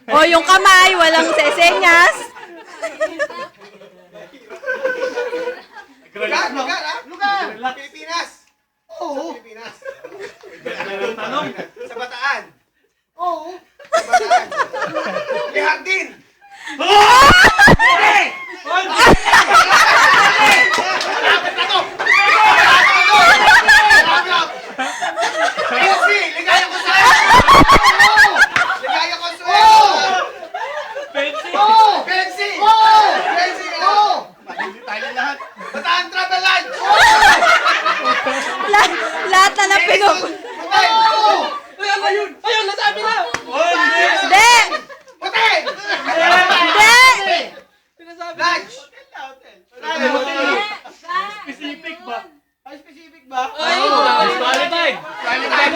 O, yung kamay, walang sesenyas. Lugar, lugar, ha? Lugar! Pilipinas! Oo. Sa Pilipinas. Tanong. Sa Bataan. Oo. Sa Bataan. May hardin! Malapit na to! PNC! Ligaya ko sa'yo! Ligaya ko sa'yo! Fancy. PNC! Oo. PNC! Oo. Hindi tayo lahat. Bataan Travel Lodge! Lahat na lang Edison! Hotel! Ayun, nasabi na. Hindi! Hotel! Hindi! Lodge! Specific ba? Ay, specific ba? Ay, qualified. Qualified.